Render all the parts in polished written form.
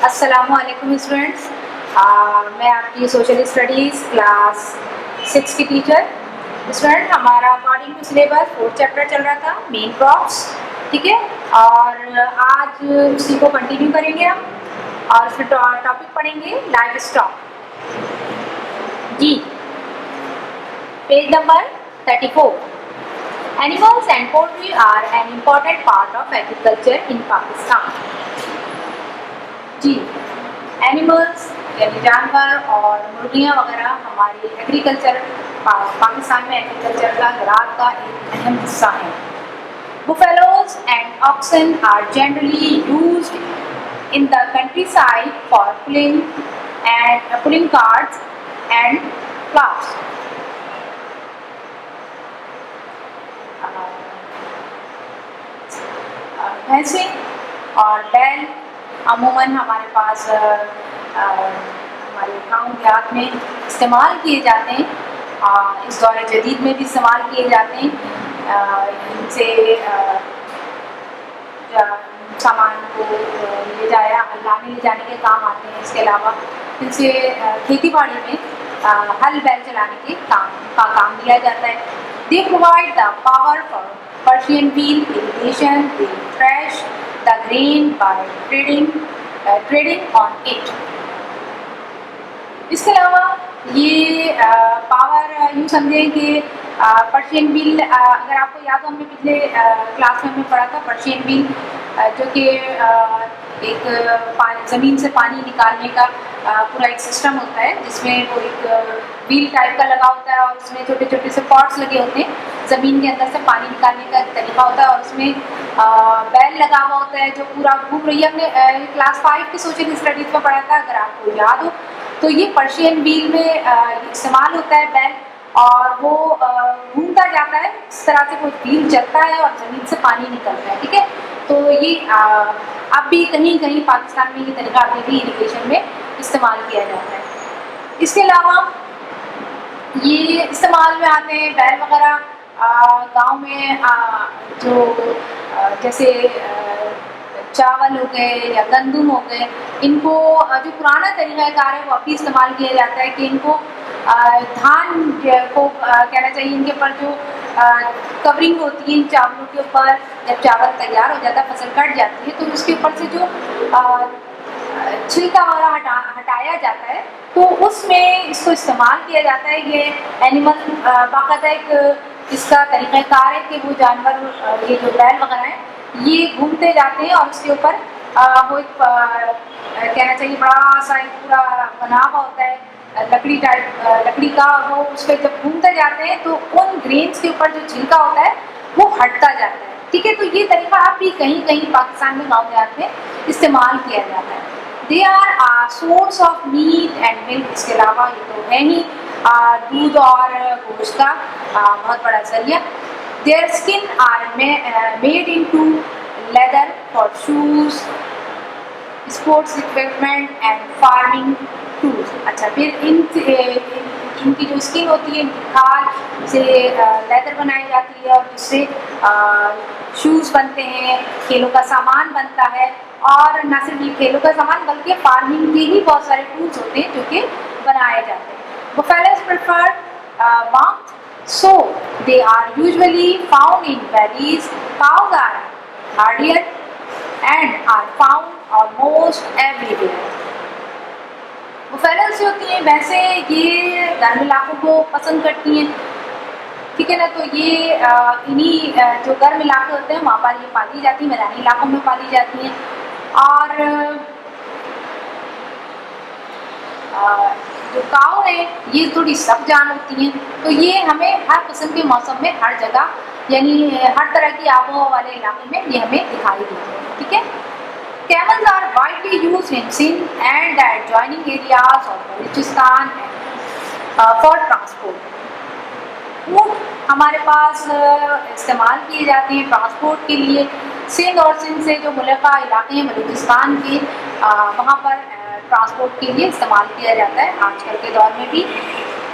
अस्सलामुअलैकुम स्टूडेंट्स। मैं आपकी सोशल स्टडीज़ क्लास 6 की टीचर। स्टूडेंट, हमारा according to syllabus 4th chapter चल रहा था, मेन क्रॉप्स। ठीक है, और आज उसी को कंटिन्यू करेंगे हम और उसमें टॉपिक पढ़ेंगे लाइव स्टॉक। जी, page number 34। Animals and poultry are an important part of agriculture in Pakistan. जी, एनिमल्स यानी जानवर और मुर्गियाँ वगैरह हमारे एग्रीकल्चर पाकिस्तान में एग्रीकल्चर का ज़राअत का एक अहम हिस्सा है। Buffaloes and oxen are generally used in the countryside for pulling carts and ploughs. भैंसें और बैल अमूमन हमारे पास हमारे गाँव देहात में इस्तेमाल किए जाते हैं। इस दौर जदीद में भी इस्तेमाल किए जाते हैं। इनसे सामान को लाने ले जाने के काम आते हैं। इसके अलावा इनसे खेती बाड़ी में हल बैल चलाने के काम दिया जाता है। They provide the power for Persian wheel irrigation. They thresh the grain by treading on it. इसके अलावा ये पावर यूँ समझें कि पर्शियन व्हील, अगर आपको याद हो हमने पिछले क्लास में हमें पढ़ा था पर्शियन व्हील, जो कि एक ज़मीन से पानी निकालने का पूरा एक सिस्टम होता है, जिसमें वो एक व्हील टाइप का लगा होता है और उसमें छोटे छोटे से पॉट्स लगे होते हैं। ज़मीन के अंदर से पानी निकालने का एक तरीका होता है और उसमें बैल लगा हुआ होता है जो पूरा घूम रही है। हमने क्लास 5 की सोशल स्टडीज़ में पढ़ा था, अगर आपको याद हो तो। ये पर्शियन व्हील में इस्तेमाल होता है बैल, और वो घूमता जाता है। इस तरह से वो व्हील चलता है और ज़मीन से पानी निकलता है। ठीक है, तो ये अब भी कहीं कहीं पाकिस्तान में ये तरीका अभी भी इरिगेशन में इस्तेमाल किया जाता है। इसके अलावा ये इस्तेमाल में आते हैं बैल वगैरह गांव में, जो जैसे चावल हो गए या गंदम हो गए, इनको जो पुराना तरीक़ाकार है वो अभी इस्तेमाल किया जाता है कि इनको धान को कहना चाहिए, इनके ऊपर जो कवरिंग होती है इन चावलों के ऊपर, जब चावल तैयार हो जाता है, फसल कट जाती है, तो उसके ऊपर से जो छिलका वगैरह हटाया जाता है, तो उसमें इसको इस्तेमाल किया जाता है। ये एनिमल बाकायदा एक इसका तरीक़ाकार है कि वो जानवर, ये जो बैल वगैरह हैं, ये घूमते जाते हैं और उसके ऊपर वो एक कहना चाहिए बड़ा सा एक पूरा बना हुआ होता है लकड़ी का। वो उस पर जब घूमते जाते हैं तो उन ग्रेन्स के ऊपर जो छिलका होता है वो हटता जाता है। ठीक है, तो ये तरीका आप भी कहीं कहीं पाकिस्तान में गाँव देहात में इस्तेमाल किया जाता है। They are source of meat and milk. इसके अलावा ये तो है ही दूध और गोश्त का बहुत बड़ा जरिया। Their skin are made into leather for shoes, sports equipment and farming tools. अच्छा, फिर इनकी जो स्किन होती है, इनकी खाल से लेदर बनाई जाती है और जिससे शूज़ बनते हैं, खेलों का सामान बनता है, और न सिर्फ ये खेलों का सामान बल्कि फार्मिंग के ही बहुत सारे टूल्स होते हैं जो कि बनाए जाते हैं। Buffaloes prefer warmth, so they are usually found in valleys. Cows are hardier and are found almost everywhere. Buffaloes जो होती हैं वैसे ये गर्म इलाकों को पसंद करती हैं। ठीक है ना, तो ये इन्हीं जो गर्म इलाके होते हैं वहाँ पर ये पाली जाती हैं, मैदानी इलाकों में पाली जाती हैं। और जो काऊ है ये थोड़ी सख्त जान होती हैं, तो ये हमें हर किस्म के मौसम में हर जगह यानी हर तरह की आबोहवा वाले इलाके में ये हमें दिखाई देती है। ठीक है, Camels are widely used in Sindh and the adjoining areas of Balochistan for transport. ऊँट हमारे पास इस्तेमाल किए जाते हैं ट्रांसपोर्ट के लिए। सिंध और सिंध से जो मुल्का इलाके हैं बलूचिस्तान के, वहाँ पर ट्रांसपोर्ट के लिए इस्तेमाल किया जाता है आजकल के दौर में भी।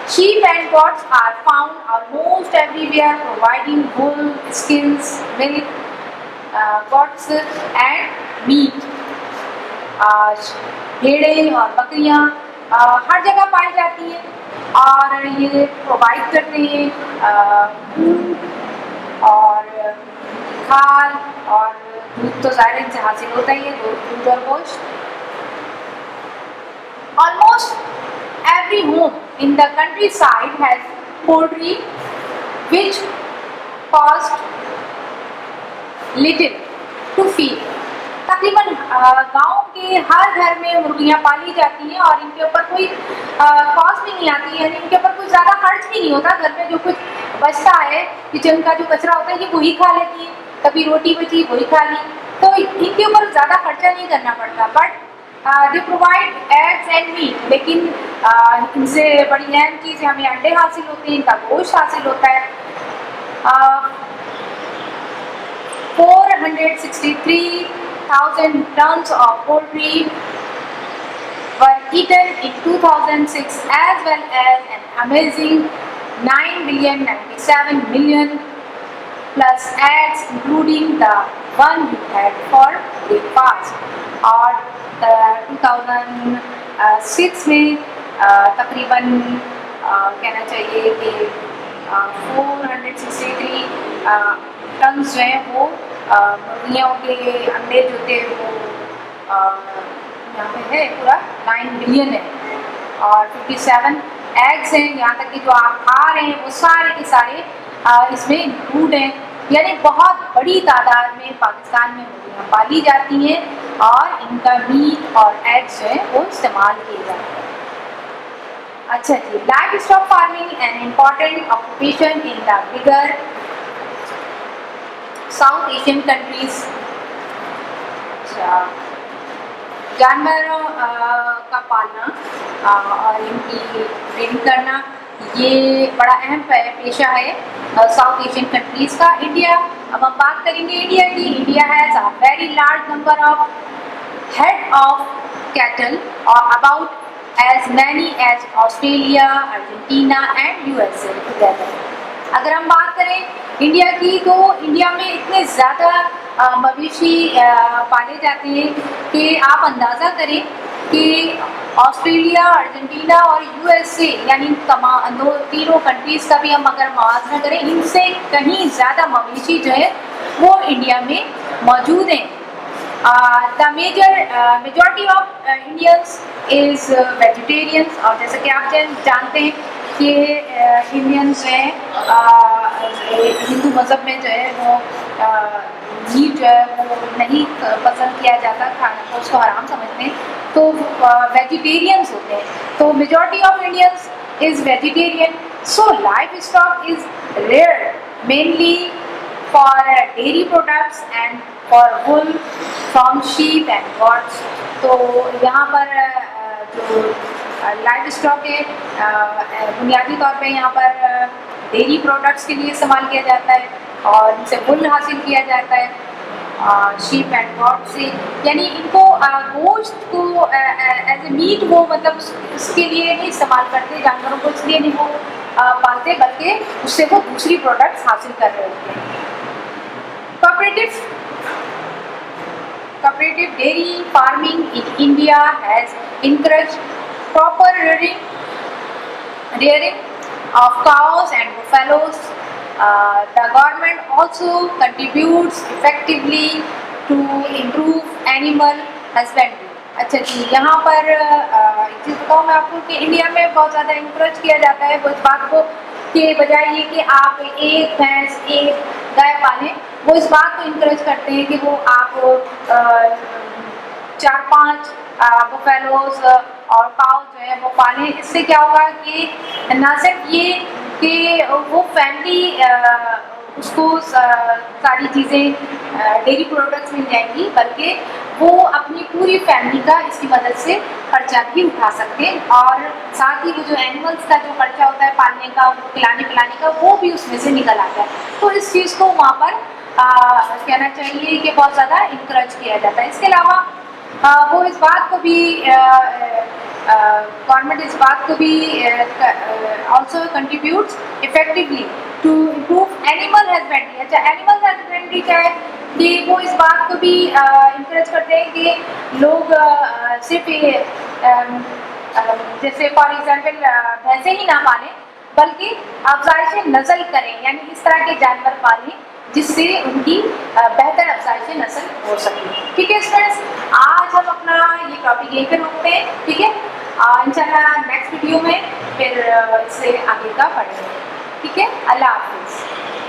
Sheep and goats are found almost everywhere, providing wool, skins, milk, goats and meat. भेड़ें और बकरियाँ हर जगह पाई जाती हैं और ये प्रोवाइड करते हैं और खाल और दूध तो ज़ाहिर इनसे हासिल होता ही है, दूध और गोश्त। Almost every home in the countryside has poultry, which cost little to feed. तकरीबन गांव के हर घर में मुर्गियां पाली जाती हैं और इनके ऊपर कोई कॉस्ट भी नहीं आती है, यानी इनके ऊपर कोई ज़्यादा खर्च भी नहीं होता। घर में जो कुछ बचता है, किचन का जो कचरा होता है, ये वही खा लेती है। कभी रोटी बची वही खा ली, तो इनके ऊपर ज़्यादा खर्चा नहीं करना पड़ता। But they provide eggs and meat, लेकिन इनसे बड़ी अहम चीज़ है, हमें अंडे हासिल होते हैं, इनका गोश्त हासिल होता है। 463,000 tons of poultry were eaten in 2006, as well as an amazing 9,097,000,000 plus eggs, including the one we had for breakfast. और 2006 में तकरीबन कहना चाहिए कि 463 टन जो हैं वो मुर्गियों के अंडे जो थे वो यहाँ पे है पूरा 9 मिलियन है और 57 एग्स हैं। यहाँ तक कि जो आप खा रहे हैं वो सारे के सारे इसमें इंक्लूड हैं, यानी बहुत बड़ी तादाद में पाकिस्तान में मुर्गियाँ पाली जाती हैं और इनका मीट और एग्स जो है वो इस्तेमाल किए जाते हैं। अच्छा जी, livestock farming an important occupation in the bigger South Asian countries. अच्छा, जानवरों का पालना और इनकी ट्रेनिंग करना ये बड़ा अहम पेशा है साउथ एशियन कंट्रीज का। इंडिया, अब हम बात करेंगे इंडिया की। India has a very large number of head of cattle और about as many as Australia, Argentina and USA together. अगर हम बात करें इंडिया की, तो इंडिया में इतने ज़्यादा मवेशी पाले जाते हैं कि आप अंदाज़ा करें कि ऑस्ट्रेलिया, अर्जेंटीना और यूएसए, यानी तीनों कंट्रीज़ का भी हम अगर मुआवजा करें, इनसे कहीं ज़्यादा मवेशी जो है वो इंडिया में मौजूद हैं। The majority of Indians is vegetarians, और जैसे कि आप जानते हैं कि इंडियंस जो हैं हिंदू मज़हब में जो है वो मीट जो है वो नहीं पसंद किया जाता, खाना को उसको हराम समझते हैं, तो वेजिटेरियंस होते हैं। तो majority of Indians is vegetarian. So livestock is rare mainly for dairy products and for wool from sheep and goats. तो यहाँ पर जो लाइफ स्टॉक है बुनियादी तौर पे यहाँ पर डेयरी प्रोडक्ट्स के लिए इस्तेमाल किया जाता है और इनसे वुल हासिल किया जाता है शीप एंड गॉट से, यानी इनको गोश्त को एज ए मीट वो मतलब उसके लिए नहीं इस्तेमाल करते, जानवरों को इसलिए नहीं वो पालते, बल्कि उससे वो दूसरी प्रोडक्ट्स हासिल कर रहे होते हैं। Cooperative dairy farming in India has encouraged proper rearing of cows and buffaloes. The government also contributes effectively to improve animal husbandry. अच्छा जी, यहाँ पर एक चीज़ बताऊँ मैं आपको कि इंडिया में बहुत ज़्यादा इंकरेज किया जाता है वो इस बात को के बजाय ये कि आप एक भैंस एक गाय पालें, वो इस बात को इंकरेज करते हैं कि वो आप 4-5 बुफेलोज और काउ जो है वो पालें। इससे क्या होगा कि ना सिर्फ ये कि वो फैमिली उसको सारी चीज़ें डेयरी प्रोडक्ट्स मिल जाएंगी, बल्कि वो अपनी पूरी फैमिली का इसकी मदद से खर्चा भी उठा सकते हैं और साथ ही वो जो एनिमल्स का जो खर्चा होता है पालने का, खिलाने पिलाने का, वो भी उसमें से निकल आता है। तो इस चीज़ को वहाँ पर कहना चाहिए कि बहुत ज़्यादा इंकरेज किया जाता है। इसके अलावा वो इस बात को भी गवर्नमेंट इस बात को भी also contributes effectively to improve animal husbandry. अच्छा, एनिमल हस्बेंड्री क्या है कि वो इस बात को भी इंकरेज करते हैं कि लोग सिर्फ ये जैसे फॉर एग्जांपल भैंसे ही ना पालें, बल्कि अफजाइश नस्ल करें, यानी इस तरह के जानवर पालें जिससे उनकी बेहतर अफजाइश नस्ल हो सके। ठीक है स्टूडेंट्स, आज हम अपना ये टॉपिक यहीं पे रोकते हैं। ठीक है, इंशाल्लाह नेक्स्ट वीडियो में फिर इससे आगे का पढ़ेंगे। ठीक है, अल्लाह हाफिज़।